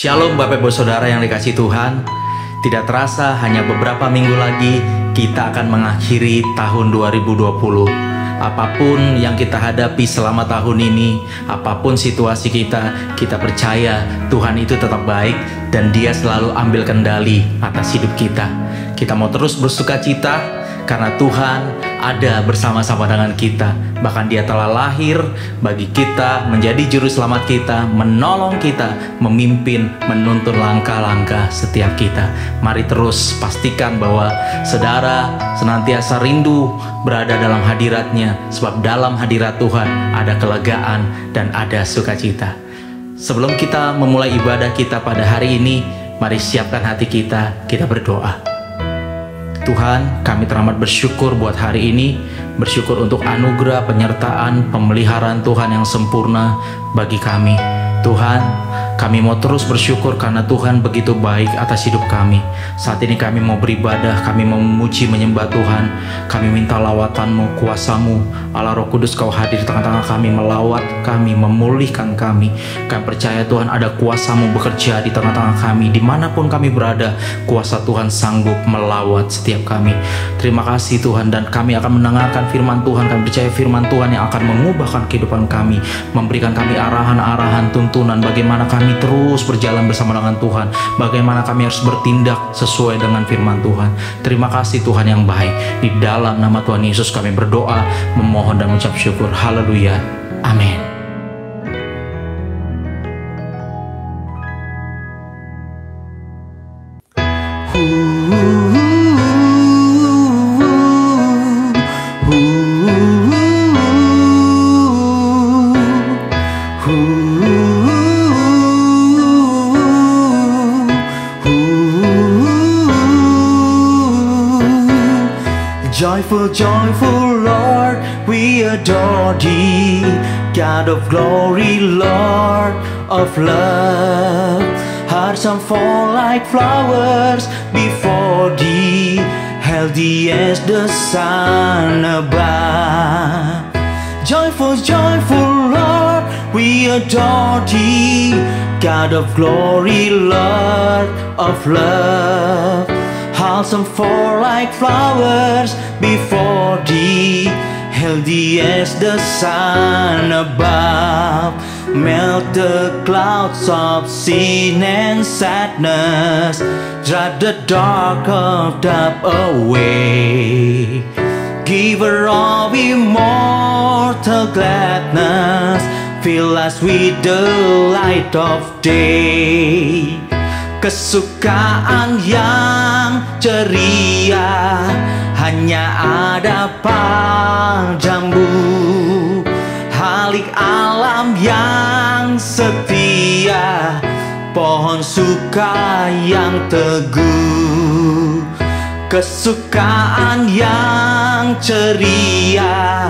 Shalom Bapak Ibu Saudara yang dikasihi Tuhan. Tidak terasa hanya beberapa minggu lagi kita akan mengakhiri tahun 2020. Apapun yang kita hadapi selama tahun ini, apapun situasi kita percaya Tuhan itu tetap baik dan Dia selalu ambil kendali atas hidup kita. Kita mau terus bersuka cita karena Tuhan ada bersama-sama dengan kita. Bahkan Dia telah lahir bagi kita, menjadi juru selamat kita, menolong kita, memimpin, menuntun langkah-langkah setiap kita. Mari terus pastikan bahwa saudara senantiasa rindu berada dalam hadirat-Nya, sebab dalam hadirat Tuhan ada kelegaan dan ada sukacita. Sebelum kita memulai ibadah kita pada hari ini, mari siapkan hati kita berdoa. Tuhan, kami teramat bersyukur buat hari ini, bersyukur untuk anugerah, penyertaan, pemeliharaan Tuhan yang sempurna bagi kami. Tuhan, kami mau terus bersyukur karena Tuhan begitu baik atas hidup kami. Saat ini kami mau beribadah, kami mau memuji, menyembah Tuhan. Kami minta lawatan-Mu, kuasa-Mu, Allah Roh Kudus Kau hadir di tengah-tengah kami, melawat kami, memulihkan kami. Kami percaya Tuhan ada kuasa-Mu bekerja di tengah-tengah kami. Dimanapun kami berada, kuasa Tuhan sanggup melawat setiap kami. Terima kasih Tuhan, dan kami akan mendengarkan firman Tuhan. Kami percaya firman Tuhan yang akan mengubahkan kehidupan kami, memberikan kami arahan-arahan, tuntunan bagaimana kami terus berjalan bersama dengan Tuhan, bagaimana kami harus bertindak sesuai dengan firman Tuhan. Terima kasih Tuhan yang baik. Di dalam nama Tuhan Yesus kami berdoa, memohon dan mengucap syukur. Haleluya. Amin. Joyful, joyful Lord, we adore Thee, God of glory, Lord of love. Hearts fall like flowers before Thee, healthy as the sun above. Joyful, joyful Lord, we adore Thee, God of glory, Lord of love. Hearts fall like flowers before Thee, healthy as the sun above. Melt the clouds of sin and sadness, drive the dark of doubt away. Giver of immortal gladness, fill us with the light of day. Kesukaan yang ceria hanya ada padamu. Halik alam yang setia, pohon suka yang teguh, kesukaan yang ceria,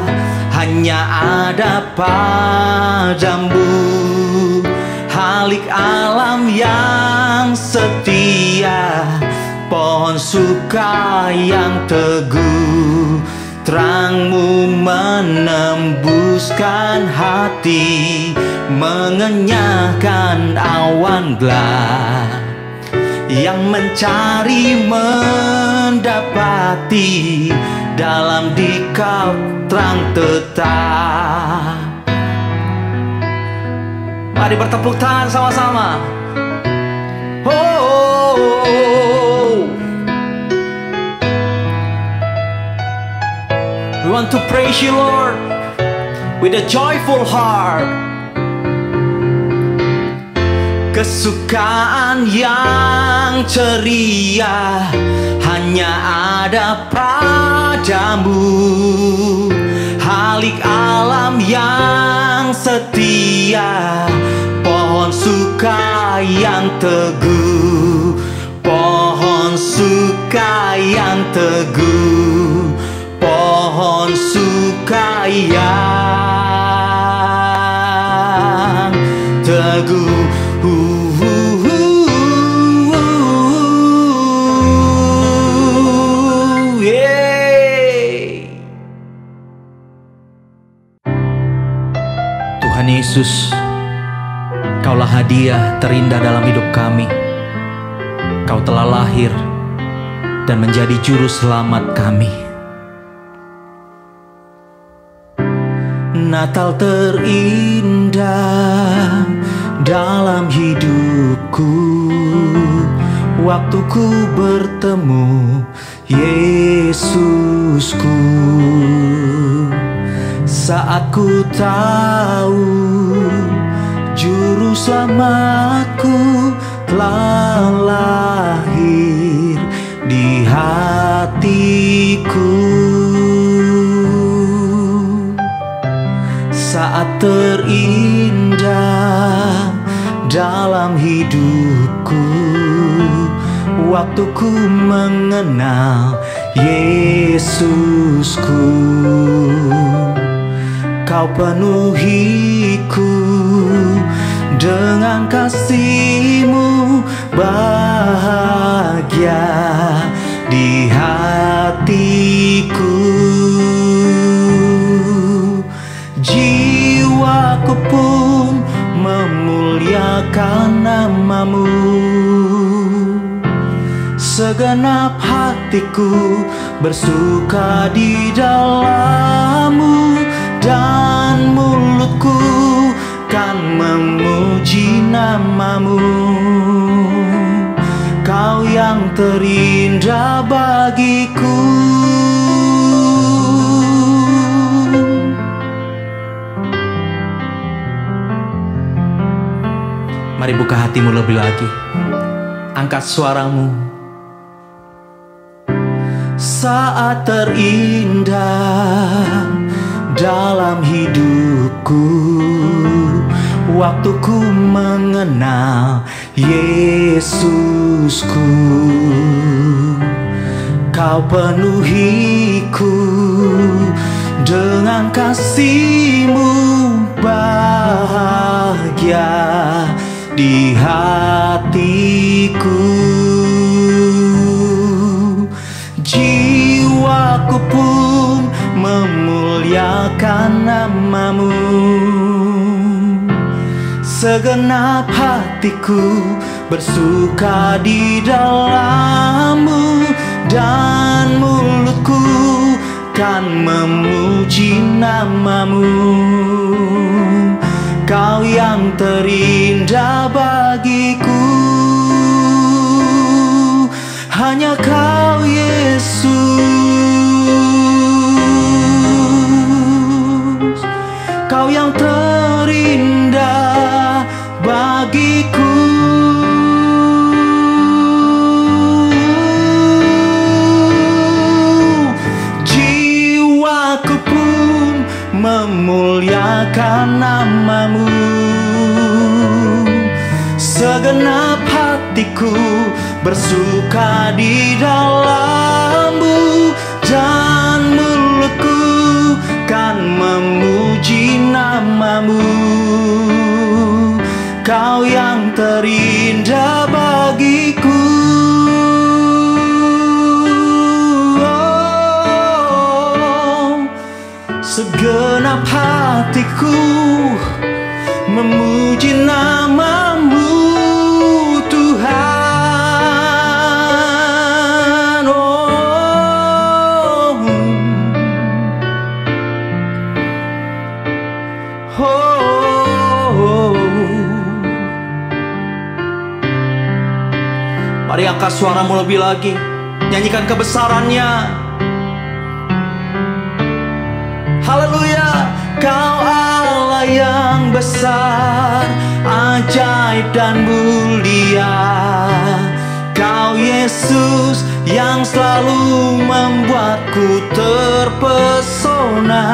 hanya ada padamu. Halik alam yang setia, pohon suka yang teguh, terangmu menembuskan hati, mengenyahkan awan gelap. Yang mencari mendapati, dalam Dikau terang tetap. Mari bertepuk tangan sama-sama. Oh, we want to praise you, Lord, with a joyful heart. Kesukaan yang ceria hanya ada padamu. Halik alam yang setia, pohon suka yang teguh, pohon suka yang teguh, pohon suka yang teguh. Tuhan Yesus, Kaulah hadiah terindah dalam hidup kami. Kau telah lahir dan menjadi juru selamat kami. Natal terindah dalam hidupku, waktu ku bertemu Yesusku. Saat ku tahu juru selamatku telah lahir di hatiku. Saat terindah dalam hidupku, waktu ku mengenal Yesusku. Kau penuhiku dengan kasih-Mu, bahagia di hatiku. Jiwaku pun memuliakan nama-Mu, segenap hatiku bersuka di dalam-Mu, dan mulutku kan memuji nama-Mu. Kau yang terindah bagiku. Mari buka hatimu lebih lagi, angkat suaramu. Saat terindah dalam hidupku, waktu ku mengenal Yesusku. Kau penuhiku dengan kasih-Mu, bahagia di hatiku. Jiwaku pun memuliakan nama-Mu, segenap hatiku bersuka di dalam-Mu, dan mulutku kan memuji nama-Mu. Kau yang terindah bagiku, hanya Kau Yesus. Kau yang terindah bagiku. muliakan namamu. Segenap hatiku bersuka di dalam-Mu, dan mulutku kan memuji namamu. Kau yang terindah bagiku. Segenap hatiku memuji namamu, Tuhan. Mari angkat suaramu lebih lagi, nyanyikan kebesarannya. Haleluya, Kau Allah yang besar, ajaib dan mulia. Kau Yesus yang selalu membuatku terpesona.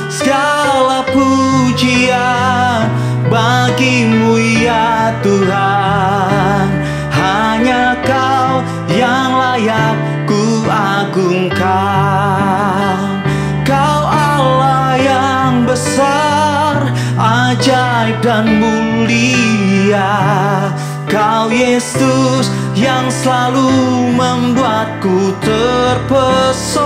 Segala pujian bagi-Mu ya Tuhan. Hanya Kau yang layak ku agungkan. Kau Allah yang besar, ajaib dan mulia. Kau Yesus yang selalu membuatku terpesona.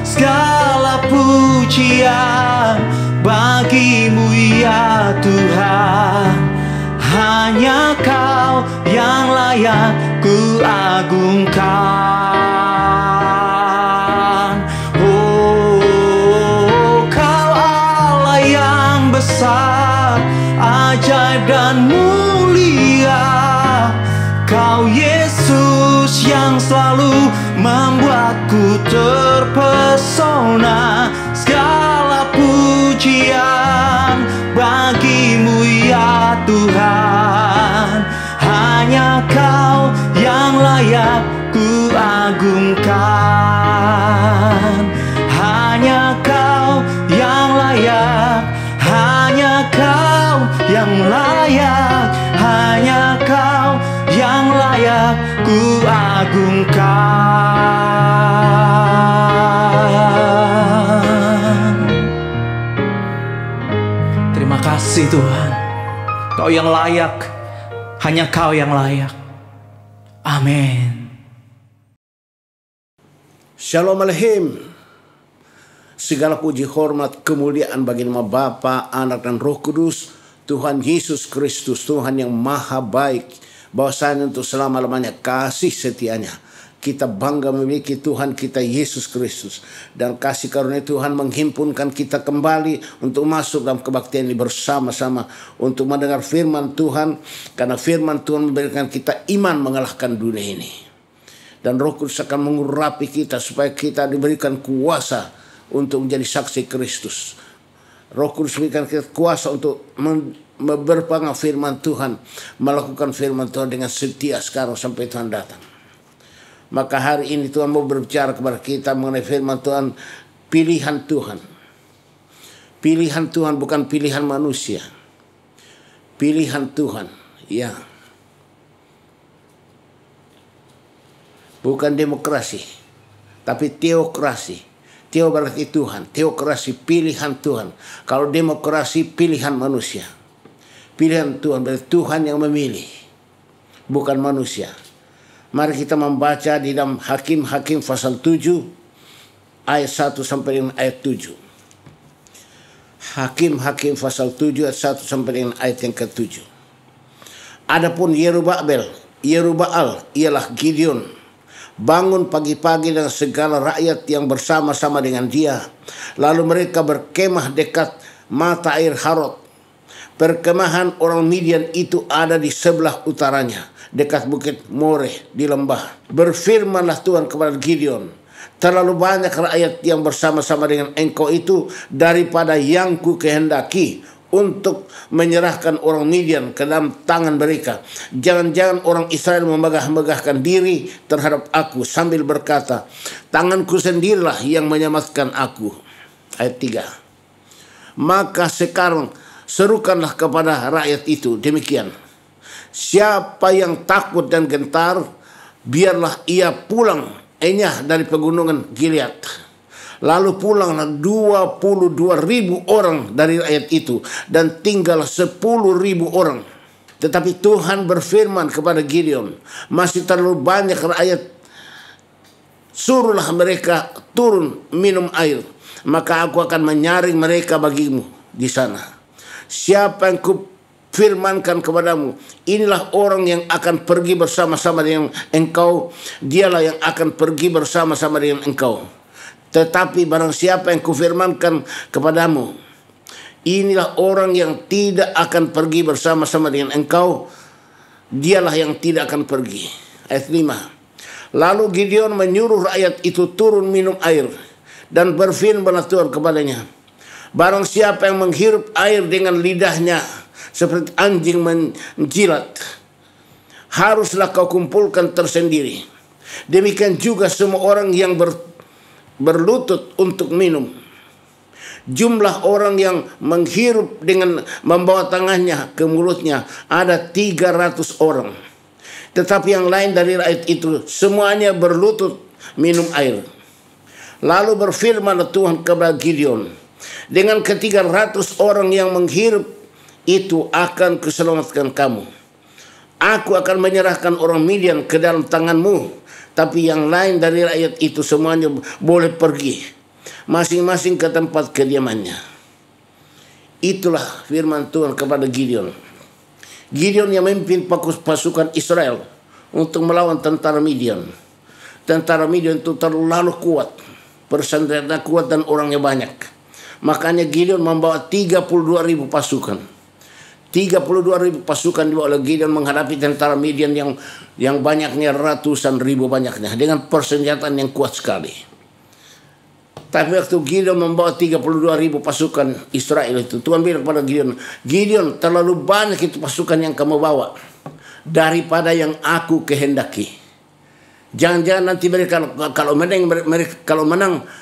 Segala pujian bagi-Mu ya Tuhan. Hanya Kau yang layak ku agungkan. Besar, ajaib dan mulia. Kau Yesus yang selalu membuatku terpesona. Segala pujian bagi-Mu ya Tuhan. Hanya Kau yang layak ku agungkan. Hanya Kau yang layak. Hanya Kau yang layak, hanya Kau yang layak ku agungkan. Terima kasih Tuhan, Kau yang layak, hanya Kau yang layak. Amin. Shalom Aleichem. Segala puji, hormat, kemuliaan bagi nama Bapa, Anak dan Roh Kudus, Tuhan Yesus Kristus, Tuhan yang maha baik, bahwasanya untuk selama-lamanya kasih setianya. Kita bangga memiliki Tuhan kita Yesus Kristus, dan kasih karunia Tuhan menghimpunkan kita kembali untuk masuk dalam kebaktian ini bersama-sama untuk mendengar firman Tuhan, karena firman Tuhan memberikan kita iman mengalahkan dunia ini. Dan Roh Kudus akan mengurapi kita supaya kita diberikan kuasa untuk menjadi saksi Kristus. Roh Kudus berikan kita kuasa untuk berpegang firman Tuhan, melakukan firman Tuhan dengan setia sekarang sampai Tuhan datang. Maka hari ini Tuhan mau berbicara kepada kita mengenai firman Tuhan, pilihan Tuhan. Pilihan Tuhan bukan pilihan manusia. Pilihan Tuhan, ya. Bukan demokrasi, tapi teokrasi. Teo berarti Tuhan, teokrasi pilihan Tuhan. Kalau demokrasi pilihan manusia. Pilihan Tuhan berarti Tuhan yang memilih, bukan manusia. Mari kita membaca di dalam Hakim-Hakim pasal 7 ayat 1 sampai dengan ayat 7. Hakim-Hakim pasal 7 ayat 1 sampai dengan ayat yang ke-7. Adapun Yerubbaal ialah Gideon, bangun pagi-pagi dengan segala rakyat yang bersama-sama dengan dia. Lalu mereka berkemah dekat mata air Harod. Perkemahan orang Midian itu ada di sebelah utaranya, dekat bukit Moreh di lembah. Berfirmanlah Tuhan kepada Gideon, terlalu banyak rakyat yang bersama-sama dengan engkau itu daripada yang ku kehendaki untuk menyerahkan orang Midian ke dalam tangan mereka. Jangan-jangan orang Israel memegah-megahkan diri terhadap aku sambil berkata, tanganku sendirilah yang menyelamatkan aku. Ayat 3. Maka sekarang serukanlah kepada rakyat itu demikian. Siapa yang takut dan gentar, biarlah ia pulang enyah dari pegunungan Gilead. Lalu pulanglah 22.000 orang dari rakyat itu, dan tinggal 10.000 orang. Tetapi Tuhan berfirman kepada Gideon, masih terlalu banyak rakyat, suruhlah mereka turun minum air, maka aku akan menyaring mereka bagimu di sana. Siapa yang kufirmankan kepadamu, inilah orang yang akan pergi bersama-sama dengan engkau, dialah yang akan pergi bersama-sama dengan engkau. Tetapi barang siapa yang kufirmankan kepadamu, inilah orang yang tidak akan pergi bersama-sama dengan engkau, dialah yang tidak akan pergi. Ayat 5. Lalu Gideon menyuruh rakyat itu turun minum air, dan berfirmanlah Tuhan kepadanya, barang siapa yang menghirup air dengan lidahnya seperti anjing menjilat, haruslah kau kumpulkan tersendiri. Demikian juga semua orang yang berlutut untuk minum. Jumlah orang yang menghirup dengan membawa tangannya ke mulutnya ada 300 orang. Tetapi yang lain dari rakyat itu semuanya berlutut minum air. Lalu berfirman Tuhan kepada Gideon, dengan ke-300 orang yang menghirup itu akan kuselamatkan kamu. Aku akan menyerahkan orang Midian ke dalam tanganmu. Tapi yang lain dari rakyat itu semuanya boleh pergi, masing-masing ke tempat kediamannya. Itulah firman Tuhan kepada Gideon. Gideon yang memimpin pasukan Israel untuk melawan tentara Midian. Tentara Midian itu terlalu kuat, persenjataan kuat dan orangnya banyak. Makanya Gideon membawa 32.000 pasukan. 32.000 pasukan dibawa oleh Gideon menghadapi tentara Midian yang banyaknya ratusan ribu banyaknya, dengan persenjataan yang kuat sekali. Tapi waktu Gideon membawa 32.000 pasukan Israel itu, Tuhan bilang kepada Gideon, Gideon, terlalu banyak itu pasukan yang kamu bawa daripada yang aku kehendaki. Jangan-jangan nanti mereka kalau menang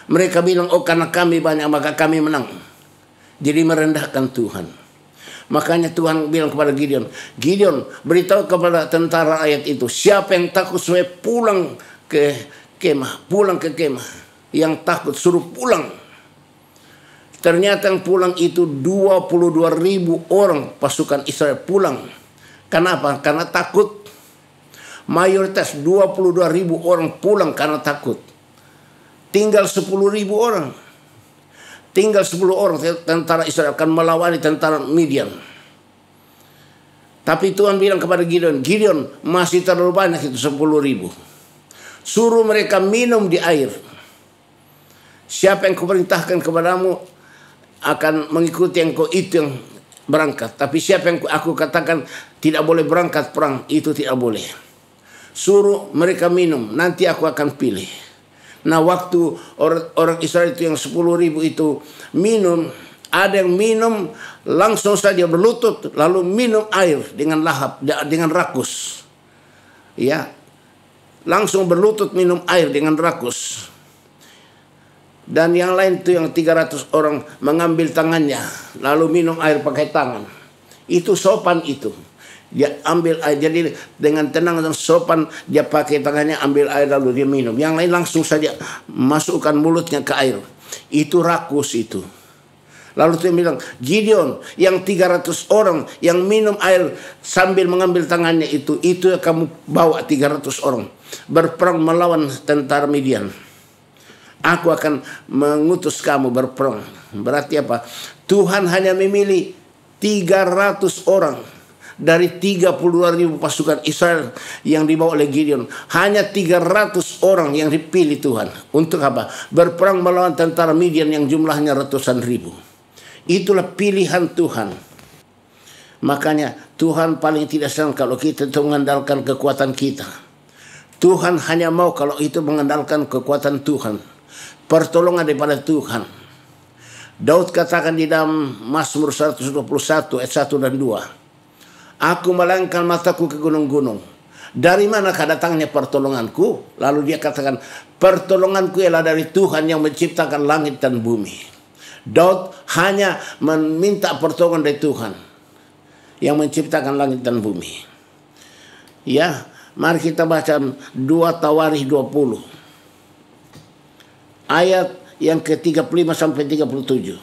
mereka bilang, oh karena kami banyak maka kami menang. Jadi merendahkan Tuhan. Makanya Tuhan bilang kepada Gideon, Gideon, beritahu kepada tentara rakyat itu, siapa yang takut supaya pulang ke kemah, pulang ke kemah. Yang takut suruh pulang. Ternyata yang pulang itu 22.000 orang pasukan Israel pulang. Kenapa? Karena takut. Mayoritas 22.000 orang pulang karena takut. Tinggal 10.000 orang. Tinggal 10 orang tentara Israel akan melawan tentara Midian. Tapi Tuhan bilang kepada Gideon, Gideon, masih terlalu banyak itu 10.000. Suruh mereka minum di air. Siapa yang kuperintahkan kepadamu akan mengikuti engkau, itu yang berangkat. Tapi siapa yang aku katakan tidak boleh berangkat perang, itu tidak boleh. Suruh mereka minum, nanti aku akan pilih. Nah, waktu orang Israel itu yang 10.000 itu minum, ada yang minum langsung saja berlutut, lalu minum air dengan lahap, dengan rakus. Ya, langsung berlutut minum air dengan rakus. Dan yang lain itu yang 300 orang mengambil tangannya, lalu minum air pakai tangan. Itu sopan itu. Dia ambil air, jadi dengan tenang dan sopan dia pakai tangannya ambil air lalu dia minum. Yang lain langsung saja masukkan mulutnya ke air. Itu rakus itu. Lalu dia bilang, Gideon, yang 300 orang yang minum air sambil mengambil tangannya itu kamu bawa 300 orang berperang melawan tentara Midian. Aku akan mengutus kamu berperang. Berarti apa? Tuhan hanya memilih 300 orang dari 32.000 pasukan Israel yang dibawa oleh Gideon. Hanya 300 orang yang dipilih Tuhan. Untuk apa? Berperang melawan tentara Midian yang jumlahnya ratusan ribu. Itulah pilihan Tuhan. Makanya Tuhan paling tidak senang kalau kita itu mengandalkan kekuatan kita. Tuhan hanya mau kalau itu mengandalkan kekuatan Tuhan, pertolongan daripada Tuhan. Daud katakan di dalam Mazmur 121 ayat 1 dan 2. Aku melangkahkan mataku ke gunung-gunung. Dari manakah datangnya pertolonganku? Lalu dia katakan, pertolonganku ialah dari Tuhan yang menciptakan langit dan bumi. Daud hanya meminta pertolongan dari Tuhan yang menciptakan langit dan bumi. Ya, mari kita baca 2 Tawarikh 20 ayat yang ke-35 sampai 37.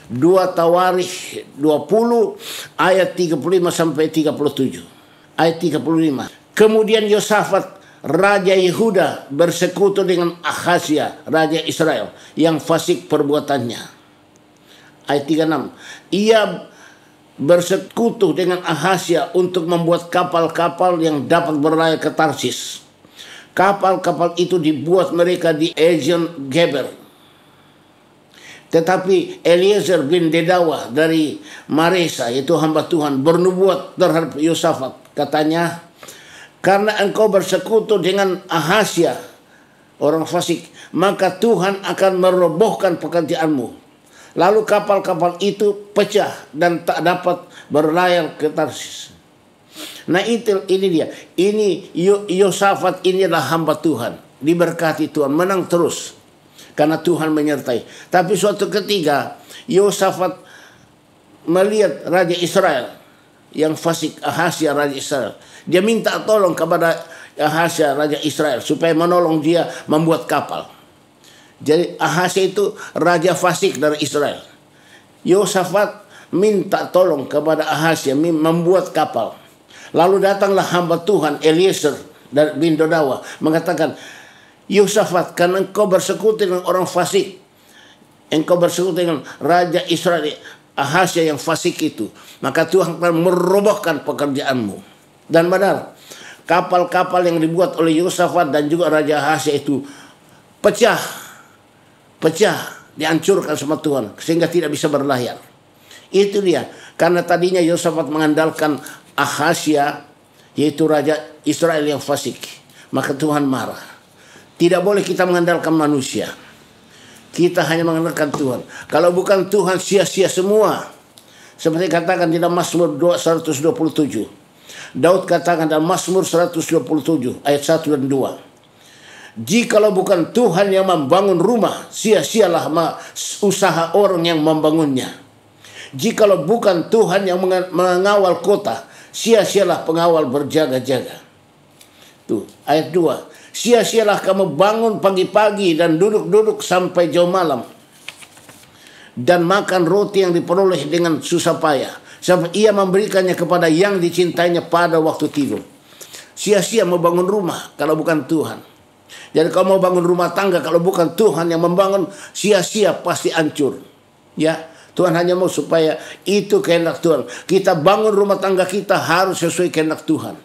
2 Tawarikh 20 ayat 35 sampai 37. Ayat 35. Kemudian Yosafat Raja Yehuda bersekutu dengan Ahazia Raja Israel yang fasik perbuatannya. Ayat 36. Ia bersekutu dengan Ahazia untuk membuat kapal-kapal yang dapat berlayar ke Tarsis. Kapal-kapal itu dibuat mereka di Ezion Geber. Tetapi Eliezer bin Dedawa dari Maresa, itu hamba Tuhan, bernubuat terhadap Yosafat. Katanya, karena engkau bersekutu dengan Ahazia, orang fasik, maka Tuhan akan merobohkan pekerjaanmu. Lalu kapal-kapal itu pecah dan tak dapat berlayar ke Tarsis. Nah ini dia. Ini Yosafat, ini adalah hamba Tuhan. Diberkati Tuhan, menang terus. Karena Tuhan menyertai. Tapi suatu ketika Yosafat melihat Raja Israel yang fasik, Ahazia Raja Israel. Dia minta tolong kepada Ahazia Raja Israel supaya menolong dia membuat kapal. Jadi Ahazia itu raja fasik dari Israel. Yosafat minta tolong kepada Ahazia membuat kapal. Lalu datanglah hamba Tuhan Eliezer bin Dedawa mengatakan, Yosafat, karena engkau bersekutu dengan orang fasik, engkau bersekutu dengan Raja Israel Ahazia yang fasik itu, maka Tuhan akan merobohkan pekerjaanmu. Dan benar, kapal-kapal yang dibuat oleh Yosafat dan juga Raja Ahazia itu pecah, dihancurkan sama Tuhan sehingga tidak bisa berlayar. Itu dia, karena tadinya Yosafat mengandalkan Ahazia, yaitu Raja Israel yang fasik, maka Tuhan marah. Tidak boleh kita mengandalkan manusia. Kita hanya mengandalkan Tuhan. Kalau bukan Tuhan, sia-sia semua. Seperti katakan di dalam Mazmur 127. Daud katakan dalam Mazmur 127 ayat 1 dan 2. Jikalau bukan Tuhan yang membangun rumah, sia-sialah usaha orang yang membangunnya. Jikalau bukan Tuhan yang mengawal kota, sia-sialah pengawal berjaga-jaga. Tuh, ayat 2. Sia-sialah kamu bangun pagi-pagi dan duduk-duduk sampai jauh malam, dan makan roti yang diperoleh dengan susah payah, sampai ia memberikannya kepada yang dicintainya pada waktu tidur. Sia-sia mau bangun rumah kalau bukan Tuhan. Jadi kalau mau bangun rumah tangga kalau bukan Tuhan yang membangun, sia-sia, pasti hancur. Ya, Tuhan hanya mau supaya itu kehendak Tuhan. Kita bangun rumah tangga kita harus sesuai kehendak Tuhan,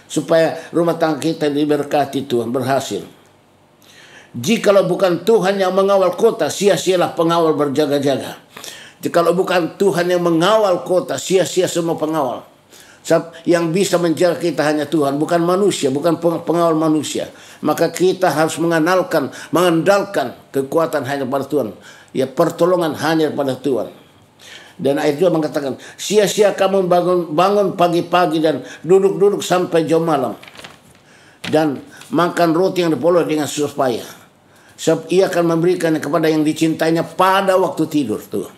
supaya rumah tangga kita diberkati Tuhan, berhasil. Jikalau bukan Tuhan yang mengawal kota, sia-sialah pengawal berjaga-jaga. Jikalau bukan Tuhan yang mengawal kota, sia-sia semua pengawal. Yang bisa menjaga kita hanya Tuhan, bukan manusia, bukan pengawal manusia. Maka kita harus mengandalkan kekuatan hanya pada Tuhan. Ya, pertolongan hanya pada Tuhan. Dan ayat 2 mengatakan, sia-sia kamu bangun pagi-pagi dan duduk-duduk sampai jam malam, dan makan roti yang diperoleh dengan susah payah, sebab ia akan memberikannya kepada yang dicintainya pada waktu tidur. Tuh,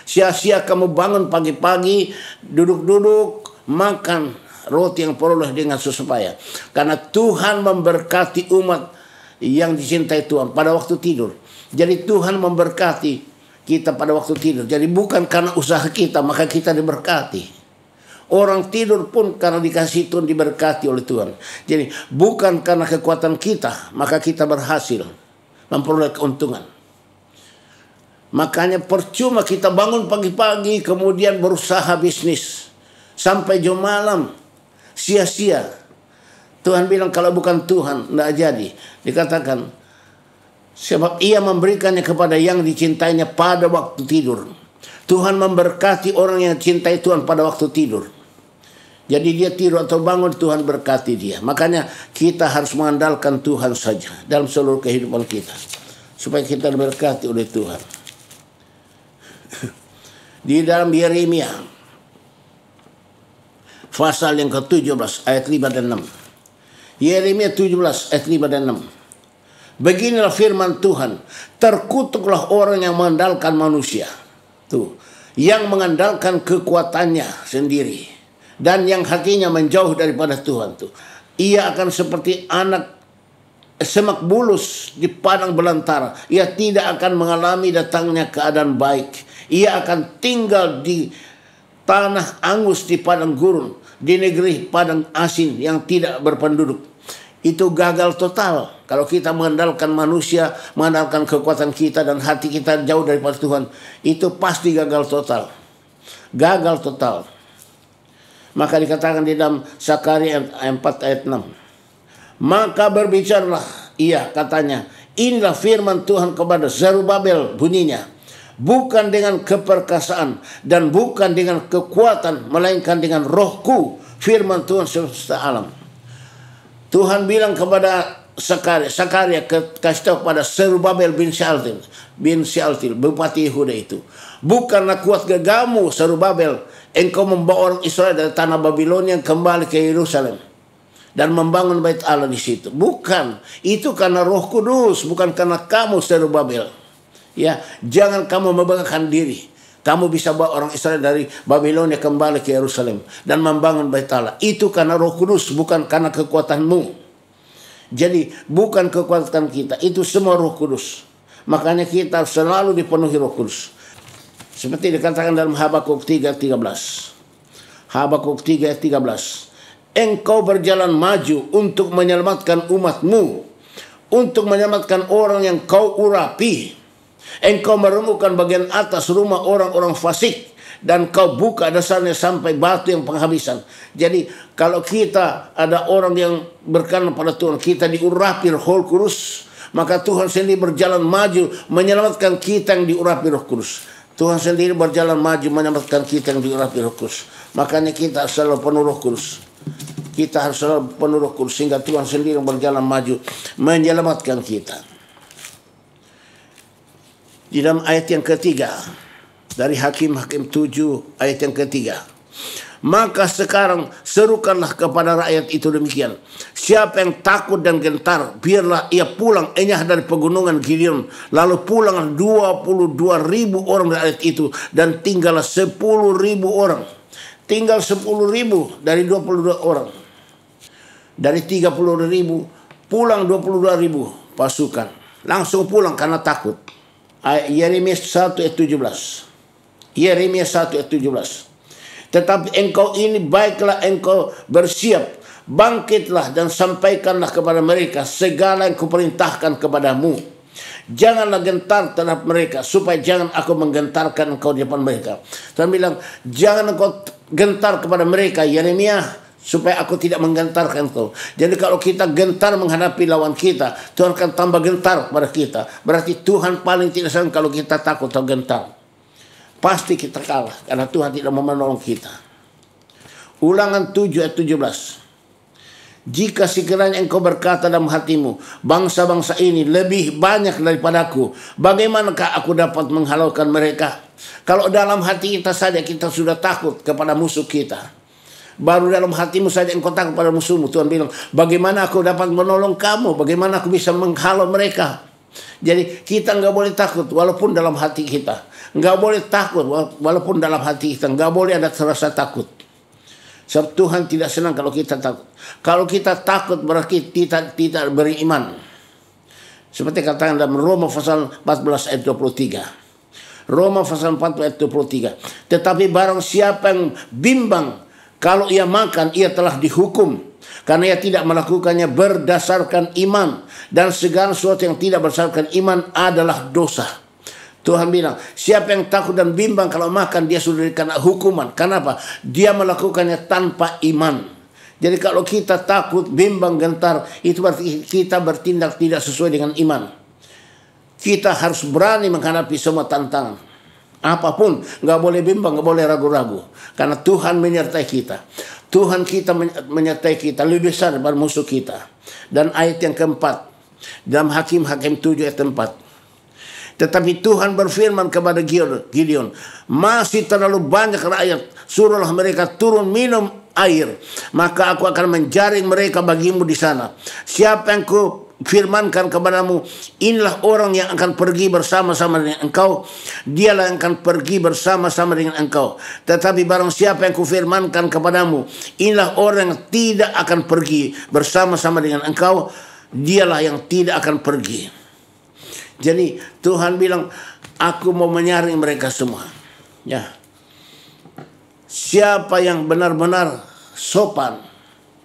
sia-sia kamu bangun pagi-pagi, duduk-duduk, makan roti yang diperoleh dengan susah payah, karena Tuhan memberkati umat yang dicintai Tuhan pada waktu tidur. Jadi Tuhan memberkati kita pada waktu tidur. Jadi bukan karena usaha kita maka kita diberkati. Orang tidur pun karena dikasih Tuhan diberkati oleh Tuhan. Jadi bukan karena kekuatan kita maka kita berhasil memperoleh keuntungan. Makanya percuma kita bangun pagi-pagi kemudian berusaha bisnis sampai jam malam, sia-sia. Tuhan bilang kalau bukan Tuhan tidak jadi. Dikatakan, sebab ia memberikannya kepada yang dicintainya pada waktu tidur. Tuhan memberkati orang yang cintai Tuhan pada waktu tidur. Jadi dia tidur atau bangun, Tuhan berkati dia. Makanya kita harus mengandalkan Tuhan saja dalam seluruh kehidupan kita, supaya kita diberkati oleh Tuhan. Di dalam Yeremia pasal yang ke-17 ayat 5 dan 6. Yeremia 17 ayat 5 dan 6. Beginilah firman Tuhan, terkutuklah orang yang mengandalkan manusia. Tuh, yang mengandalkan kekuatannya sendiri dan yang hatinya menjauh daripada Tuhan. Tuh, ia akan seperti anak semak bulus di padang belantara. Ia tidak akan mengalami datangnya keadaan baik. Ia akan tinggal di tanah angus di padang gurun, di negeri padang asin yang tidak berpenduduk. Itu gagal total. Kalau kita mengandalkan manusia, mengandalkan kekuatan kita dan hati kita jauh daripada Tuhan, itu pasti gagal total. Gagal total. Maka dikatakan di dalam Zakaria 4 ayat 6. Maka berbicaralah ia, katanya, inilah firman Tuhan kepada Zerubabel, bunyinya, bukan dengan keperkasaan dan bukan dengan kekuatan, melainkan dengan rohku, firman Tuhan semesta alam. Tuhan bilang kepada Zakaria kasih tahu kepada Zerubabel bin Shealtiel, bupati Yehuda itu, bukanlah kuat gagamu Zerubabel, engkau membawa orang Israel dari tanah Babilonia kembali ke Yerusalem dan membangun bait Allah di situ. Bukan, itu karena Roh Kudus, bukan karena kamu Zerubabel. Ya, jangan kamu membanggakan diri. Kamu bisa bawa orang Israel dari Babilonia kembali ke Yerusalem dan membangun bait Allah. Itu karena Roh Kudus, bukan karena kekuatanmu. Jadi bukan kekuatan kita, itu semua Roh Kudus. Makanya kita selalu dipenuhi Roh Kudus. Seperti dikatakan dalam Habakuk 3:13. Habakuk 3:13. Engkau berjalan maju untuk menyelamatkan umatmu, untuk menyelamatkan orang yang kau urapi. Engkau meremukkan bagian atas rumah orang-orang fasik, dan kau buka dasarnya sampai batu yang penghabisan. Jadi kalau kita ada orang yang berkenan pada Tuhan, kita diurapi Roh Kudus, maka Tuhan sendiri berjalan maju menyelamatkan kita yang diurapi Roh Kudus. Tuhan sendiri berjalan maju menyelamatkan kita yang diurapi Roh Kudus. Makanya kita selalu penuh Roh Kudus. Kita harus selalu penuh Roh Kudus sehingga Tuhan sendiri berjalan maju menyelamatkan kita. Di dalam ayat yang ketiga dari Hakim-Hakim 7 ayat yang ketiga. Maka sekarang serukanlah kepada rakyat itu demikian. Siapa yang takut dan gentar, biarlah ia pulang enyah dari pegunungan Gideon. Lalu pulanglah 22.000 orang dari rakyat itu, dan tinggallah 10.000 orang. Tinggal 10.000 dari 22 orang. Dari 30.000 pulang 22.000 pasukan. Langsung pulang karena takut. Yeremia 1 ayat 17. Yeremia 1 ayat 17. Tetapi engkau ini baiklah engkau bersiap, bangkitlah dan sampaikanlah kepada mereka segala yang kuperintahkan kepadamu. Janganlah gentar terhadap mereka, supaya jangan aku menggentarkan engkau di depan mereka. Tuhan bilang, jangan engkau gentar kepada mereka, Yeremia, supaya aku tidak menggentarkan engkau. Jadi kalau kita gentar menghadapi lawan kita, Tuhan akan tambah gentar kepada kita. Berarti Tuhan paling tidak senang kalau kita takut atau gentar. Pasti kita kalah karena Tuhan tidak mau menolong kita. Ulangan 7 ayat 17. Jika sekiranya engkau berkata dalam hatimu, bangsa-bangsa ini lebih banyak daripadaku, bagaimanakah aku dapat menghalaukan mereka? Kalau dalam hati kita saja kita sudah takut kepada musuh kita, baru dalam hatimu saja engkau takut pada musuhmu, Tuhan bilang, bagaimana aku dapat menolong kamu? Bagaimana aku bisa menghalau mereka? Jadi kita nggak boleh takut walaupun dalam hati kita. Nggak boleh takut walaupun dalam hati kita. Nggak boleh ada rasa takut. Sebab Tuhan tidak senang kalau kita takut. Kalau kita takut berarti kita tidak beriman. Seperti katakan dalam Roma pasal 14 ayat 23. Roma pasal 4 ayat 23. Tetapi barang siapa yang bimbang, kalau ia makan, ia telah dihukum. Karena ia tidak melakukannya berdasarkan iman. Dan segala sesuatu yang tidak berdasarkan iman adalah dosa. Tuhan bilang, siapa yang takut dan bimbang kalau makan, dia sudah dikena hukuman. Kenapa? Dia melakukannya tanpa iman. Jadi kalau kita takut, bimbang, gentar, itu berarti kita bertindak tidak sesuai dengan iman. Kita harus berani menghadapi semua tantangan. Apapun, nggak boleh bimbang, nggak boleh ragu-ragu. Karena Tuhan menyertai kita. Tuhan kita menyertai kita lebih besar daripada musuh kita. Dan ayat yang keempat, dalam Hakim-Hakim 7 ayat 4. Tetapi Tuhan berfirman kepada Gideon, masih terlalu banyak rakyat, suruhlah mereka turun minum air, maka aku akan menjaring mereka bagimu di sana. Siapa yang firmankan kepadamu, inilah orang yang akan pergi bersama-sama dengan engkau, dialah yang akan pergi bersama-sama dengan engkau. Tetapi barang siapa yang kufirmankan kepadamu, inilah orang yang tidak akan pergi bersama-sama dengan engkau, dialah yang tidak akan pergi. Jadi Tuhan bilang, aku mau menyaring mereka semua. Ya. Siapa yang benar-benar sopan,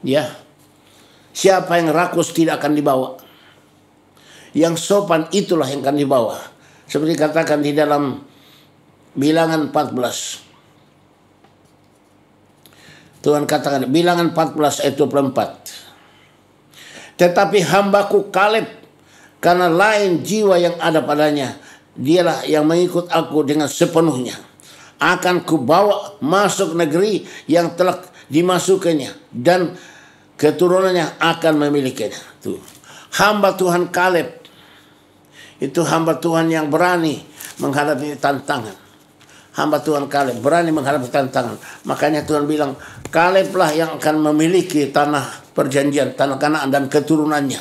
ya. Siapa yang rakus tidak akan dibawa. Yang sopan itulah yang akan dibawa. Seperti katakan di dalam Bilangan 14. Tuhan katakan, Bilangan 14 ayat 24. Tetapi hambaku Kaleb, karena lain jiwa yang ada padanya, dialah yang mengikut aku dengan sepenuhnya. Akan kubawa masuk negeri yang telah dimasukannya, dan keturunannya akan memilikinya. Tuh. Hamba Tuhan Kaleb itu hamba Tuhan yang berani menghadapi tantangan. Hamba Tuhan Kaleb berani menghadapi tantangan. Makanya Tuhan bilang, Kaleblah yang akan memiliki tanah perjanjian, tanah Kanaan dan keturunannya.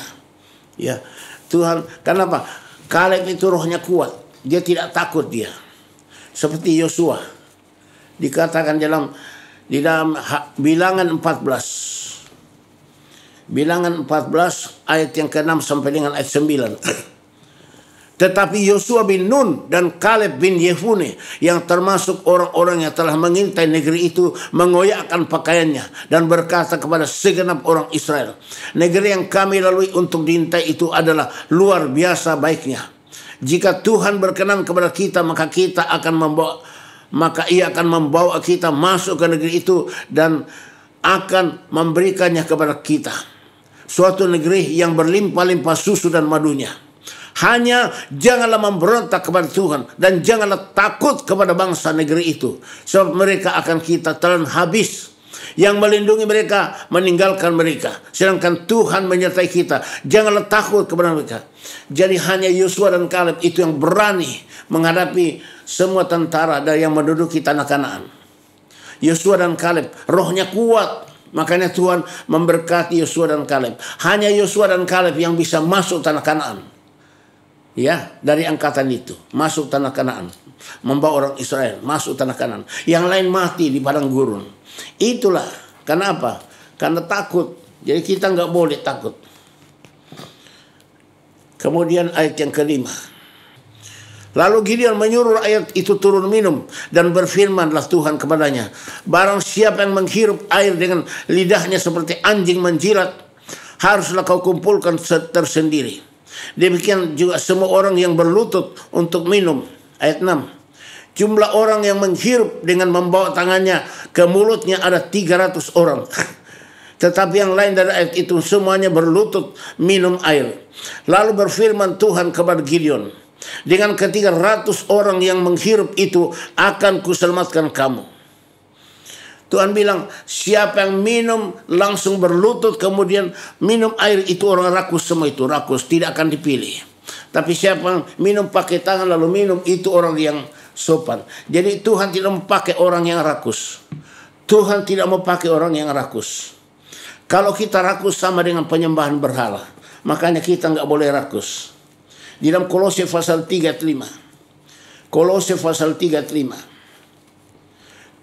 Ya, Tuhan, kenapa? Kaleb itu rohnya kuat. Dia tidak takut dia. Seperti Yosua. Dikatakan di dalam Bilangan 14. Bilangan 14 ayat yang ke-6 sampai dengan ayat 9. Tetapi Yosua bin Nun dan Kaleb bin Yefune, yang termasuk orang-orang yang telah mengintai negeri itu, mengoyakkan pakaiannya dan berkata kepada segenap orang Israel, negeri yang kami lalui untuk diintai itu adalah luar biasa baiknya. Jika Tuhan berkenan kepada kita, maka ia akan membawa kita masuk ke negeri itu dan akan memberikannya kepada kita. Suatu negeri yang berlimpah-limpah susu dan madunya. Hanya janganlah memberontak kepada Tuhan dan janganlah takut kepada bangsa negeri itu, sebab mereka akan kita telan habis. Yang melindungi mereka meninggalkan mereka, sedangkan Tuhan menyertai kita. Janganlah takut kepada mereka. Jadi hanya Yosua dan Kaleb itu yang berani menghadapi semua tentara yang menduduki tanah Kanaan. Yosua dan Kaleb rohnya kuat. Makanya Tuhan memberkati Yosua dan Kaleb. Hanya Yosua dan Kaleb yang bisa masuk tanah Kanaan. Ya, dari angkatan itu masuk tanah Kanaan, membawa orang Israel masuk tanah Kanaan. Yang lain mati di padang gurun. Itulah kenapa? Karena takut. Jadi kita nggak boleh takut. Kemudian ayat yang kelima. Lalu Gideon menyuruh rakyat itu turun minum, dan berfirmanlah Tuhan kepadanya, barang siapa yang menghirup air dengan lidahnya seperti anjing menjilat, haruslah kau kumpulkan tersendiri. Demikian juga semua orang yang berlutut untuk minum. Ayat 6. Jumlah orang yang menghirup dengan membawa tangannya ke mulutnya ada 300 orang. Tetapi yang lain dari ayat itu semuanya berlutut minum air. Lalu berfirman Tuhan kepada Gideon, dengan ke-300 orang yang menghirup itu akan kuselamatkan kamu. Tuhan bilang, siapa yang minum langsung berlutut kemudian minum air itu orang rakus, semua itu rakus, tidak akan dipilih. Tapi siapa yang minum pakai tangan lalu minum, itu orang yang sopan. Jadi Tuhan tidak mau pakai orang yang rakus. Tuhan tidak mau pakai orang yang rakus. Kalau kita rakus sama dengan penyembahan berhala. Makanya kita nggak boleh rakus. Di dalam Kolose pasal 3 ayat 5. Kolose pasal 3 ayat 5.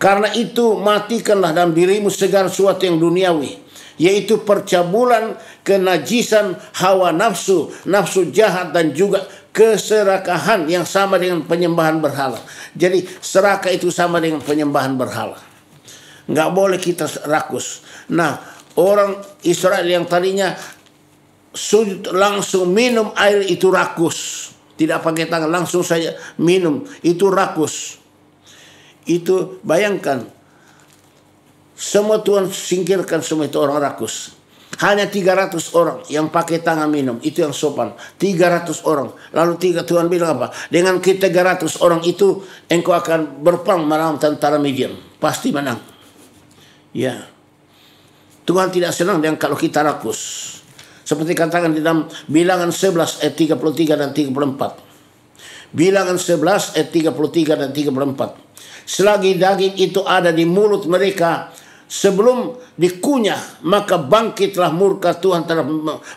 Karena itu matikanlah dalam dirimu segala sesuatu yang duniawi, yaitu percabulan, kenajisan, hawa nafsu, nafsu jahat, dan juga keserakahan yang sama dengan penyembahan berhala. Jadi serakah itu sama dengan penyembahan berhala. Nggak boleh kita rakus. Nah, orang Israel yang tadinya sujud langsung minum air itu rakus. Tidak pakai tangan, langsung saja minum. Itu rakus. Itu bayangkan. Semua Tuhan singkirkan semua itu orang rakus. Hanya 300 orang yang pakai tangan minum. Itu yang sopan. 300 orang. Lalu Tuhan bilang apa? Dengan kita 300 orang itu, engkau akan berperang melawan tentara Midian. Pasti menang. Ya. Tuhan tidak senang dengan kalau kita rakus. Seperti katakan di dalam Bilangan 11 ayat 33 dan 34. Bilangan 11 ayat 33 dan 34. Selagi daging itu ada di mulut mereka, sebelum dikunyah, maka bangkitlah murka Tuhan terhadap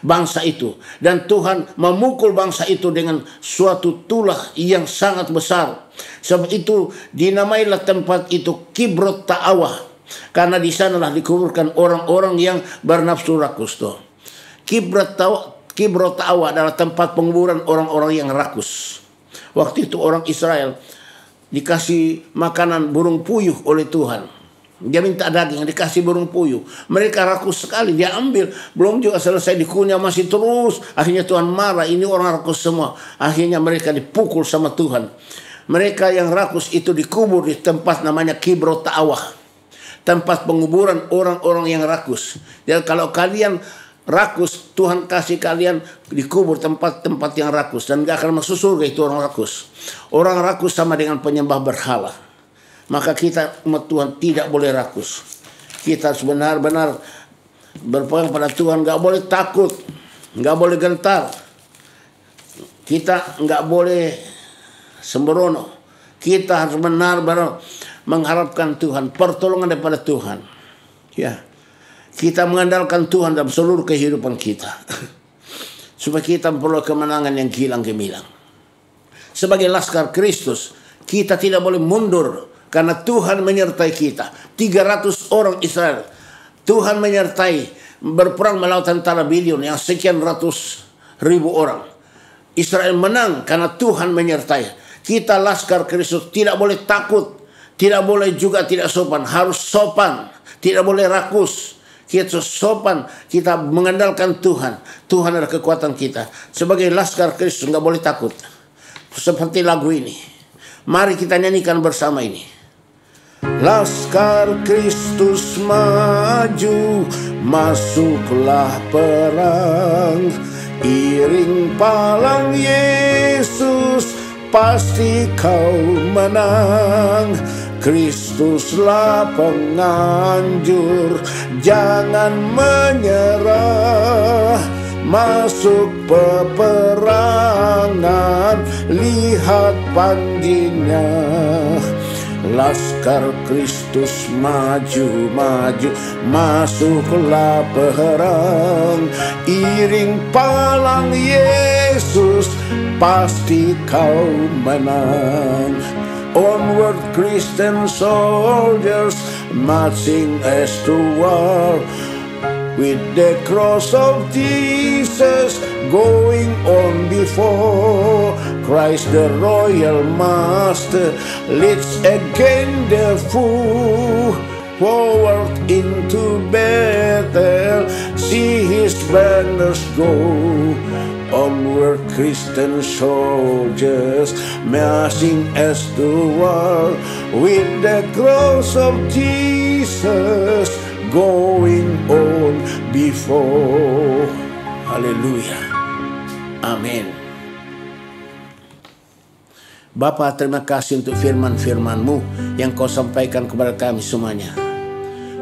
bangsa itu. Dan Tuhan memukul bangsa itu dengan suatu tulah yang sangat besar. Sebab itu dinamailah tempat itu Kibrot Ta'awah, karena di sanalah dikuburkan orang-orang yang bernafsu rakus. Kibrot Ta'awah adalah tempat penguburan orang-orang yang rakus. Waktu itu orang Israel dikasih makanan burung puyuh oleh Tuhan. Dia minta daging, dikasih burung puyuh. Mereka rakus sekali, dia ambil. Belum juga selesai dikunyah, masih terus. Akhirnya Tuhan marah, ini orang rakus semua. Akhirnya mereka dipukul sama Tuhan. Mereka yang rakus itu dikubur di tempat namanya Kibrot Ta'awah, tempat penguburan orang-orang yang rakus. Jadi kalau kalian rakus, Tuhan kasih kalian dikubur tempat-tempat yang rakus. Dan gak akan masuk surga itu orang rakus. Orang rakus sama dengan penyembah berhala. Maka kita umat Tuhan tidak boleh rakus. Kita harus benar-benar berpegang pada Tuhan. Gak boleh takut, gak boleh gentar. Kita gak boleh sembrono. Kita harus benar-benar mengharapkan Tuhan, pertolongan daripada Tuhan. Ya, kita mengandalkan Tuhan dalam seluruh kehidupan kita, supaya kita memperoleh kemenangan yang gilang gemilang. Sebagai laskar Kristus, kita tidak boleh mundur, karena Tuhan menyertai kita. 300 orang Israel, Tuhan menyertai, berperang melawan tentara Babylon yang sekian ratus ribu orang. Israel menang karena Tuhan menyertai. Kita laskar Kristus tidak boleh takut, tidak boleh juga tidak sopan. Harus sopan, tidak boleh rakus. Kita sopan, kita mengandalkan Tuhan. Tuhan adalah kekuatan kita. Sebagai laskar Kristus nggak boleh takut. Seperti lagu ini, mari kita nyanyikan bersama ini. Laskar Kristus maju, masuklah perang, iring palang Yesus, pasti kau menang. Kristuslah penganjur, jangan menyerah. Masuk peperangan, lihat panjinya. Laskar Kristus maju, maju, masuklah perang, iring palang Yesus, pasti kau menang. Onward Christian soldiers, marching as to war, with the cross of Jesus going on before. Christ the royal master leads again the foe. Forward into battle, see his banners go. Onward Christian soldiers, marching as to war, with the cross of Jesus going on before. Haleluya. Amin. Bapa, terima kasih untuk firman-firman-Mu yang Kau sampaikan kepada kami semuanya.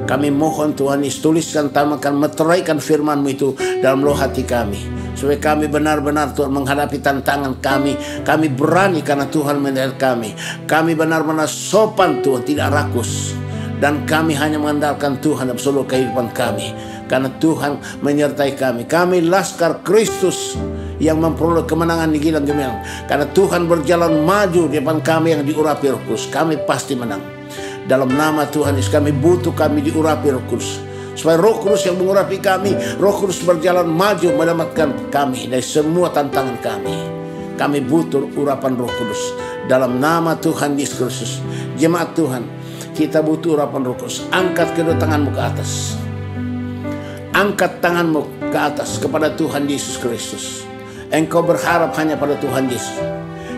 Kami mohon Tuhan Yesus, tuliskan, tamakan, meteraikan firman-Mu itu dalam loh hati kami, supaya kami benar-benar Tuhan menghadapi tantangan kami. Kami berani karena Tuhan menyertai kami. Kami benar-benar sopan Tuhan, tidak rakus. Dan kami hanya mengandalkan Tuhan dalam seluruh kehidupan kami, karena Tuhan menyertai kami. Kami laskar Kristus yang memperoleh kemenangan di gilang gemilang. Karena Tuhan berjalan maju di depan kami yang diurapi Roh Kudus, kami pasti menang. Dalam nama Tuhan Yesus, kami butuh kami diurapi Roh Kudus, supaya Roh Kudus yang mengurapi kami, Roh Kudus berjalan maju menyelamatkan kami dari semua tantangan kami. Kami butuh urapan Roh Kudus dalam nama Tuhan Yesus Kristus. Jemaat Tuhan, kita butuh urapan Roh Kudus. Angkat kedua tanganmu ke atas. Angkat tanganmu ke atas kepada Tuhan Yesus Kristus. Engkau berharap hanya pada Tuhan Yesus.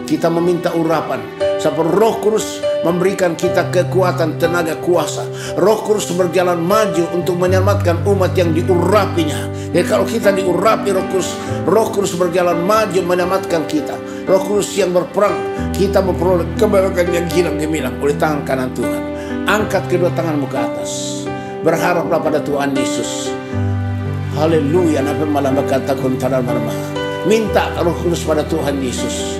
Kita meminta urapan, sampai Roh Kudus memberikan kita kekuatan, tenaga, kuasa. Roh Kudus berjalan maju untuk menyelamatkan umat yang diurapinya. Jadi kalau kita diurapi Roh Kudus berjalan maju menyelamatkan kita. Roh Kudus yang berperang, kita memperoleh kemenangan yang gilang gemilang oleh tangan kanan Tuhan. Angkat kedua tanganmu ke atas, berharaplah pada Tuhan Yesus. Haleluya. Napa malam berkata kontaran marmah. Minta Roh Kudus pada Tuhan Yesus.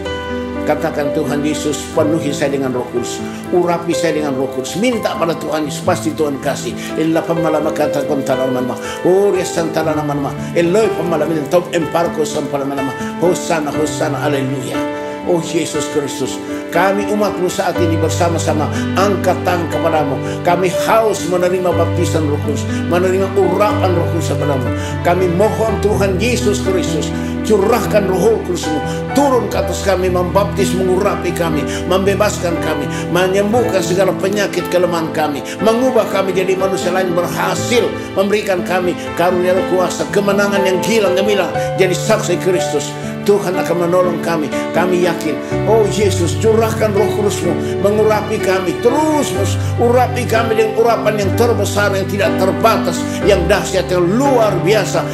Katakan, Tuhan Yesus, penuhi saya dengan Roh Kudus, urapi saya dengan Roh Kudus. Minta pada Tuhan Yesus, pasti Tuhan kasih. Illa pamalama katakan tanama, Urias santana nama, Eloi pamalama top emparko sampalamama. Hosana, Hosana, Haleluya. Oh Yesus Kristus, kami umat-Mu saat ini bersama-sama angkat tangan kepadamu. Kami haus menerima baptisan Roh Kudus, menerima urapan Roh Kudus kepadamu. Kami mohon Tuhan Yesus Kristus, curahkan Roh Kudus-Mu turun ke atas kami, membaptis, mengurapi kami, membebaskan kami, menyembuhkan segala penyakit kelemahan kami, mengubah kami jadi manusia lain, berhasil memberikan kami karunia Roh kuasa, kemenangan yang gemilang, jadi saksi Kristus. Tuhan akan menolong kami. Kami yakin, oh Yesus, curahkan Roh Kudus-Mu mengurapi kami, terus urapi kami dengan urapan yang terbesar, yang tidak terbatas, yang dahsyat, yang luar biasa.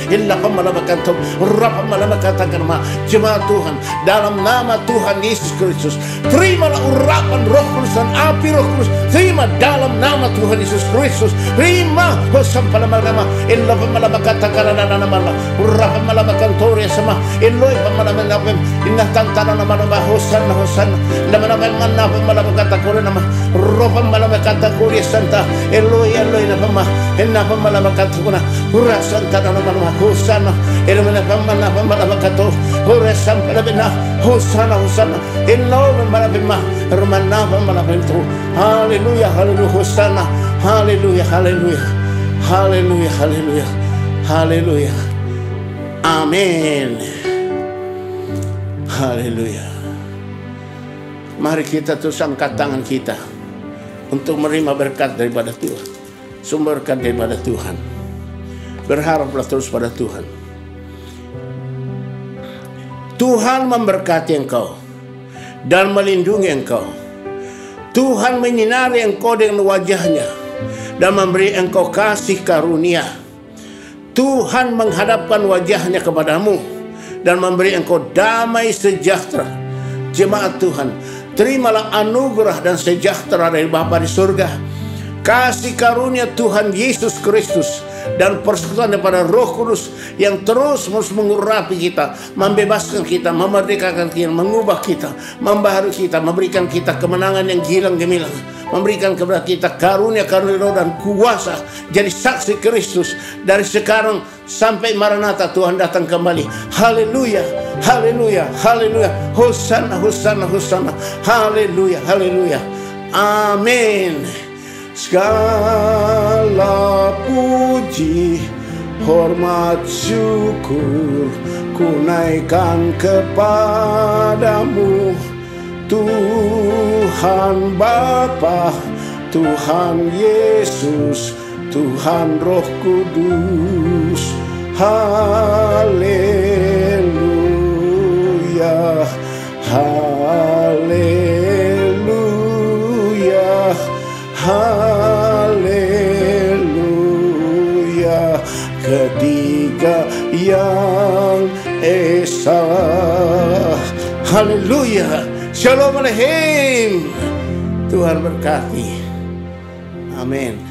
Jemaat Tuhan, dalam nama Tuhan Yesus Kristus, terimalah urapan Roh Kudus dan api Roh Kudus. Terima dalam nama Tuhan Yesus Kristus. Terima inna tantana nama Hosana, Hosana nama kata kore nama ropa malama kata kore santa Eloi nama inna malama kata kuna ura santa nama Hosana elmana malama kata ura sampai bina Hosana, Hosana Eloi malama romana malama itu. Haleluya, haleluya, Hosana, haleluya, haleluya, haleluya, haleluya, haleluya. Amin. Haleluya. Mari kita terus angkat tangan kita untuk menerima berkat daripada Tuhan, sumber berkat daripada Tuhan. Berharaplah terus pada Tuhan. Tuhan memberkati engkau dan melindungi engkau. Tuhan menyinari engkau dengan wajahnya dan memberi engkau kasih karunia. Tuhan menghadapkan wajahnya kepadamu dan memberi engkau damai sejahtera. Jemaat Tuhan, terimalah anugerah dan sejahtera dari Bapa di surga, kasih karunia Tuhan Yesus Kristus, dan persekutuan daripada Roh Kudus yang terus mengurapi kita, membebaskan kita, memerdekakan kita, mengubah kita, membaharui kita, memberikan kita kemenangan yang gemilang, memberikan kepada kita karunia-karunia roh dan kuasa jadi saksi Kristus dari sekarang sampai Maranatha Tuhan datang kembali. Haleluya, haleluya, haleluya. Hosana, Hosana, Hosana. Haleluya, haleluya. Amin. Segala puji, hormat, syukur ku naikkan kepadamu, Tuhan Bapa, Tuhan Yesus, Tuhan Roh Kudus. Haleluya, haleluya, haleluya. Ketiga yang esa. Haleluya. Shalom Aleichem. Tuhan berkati. Amin.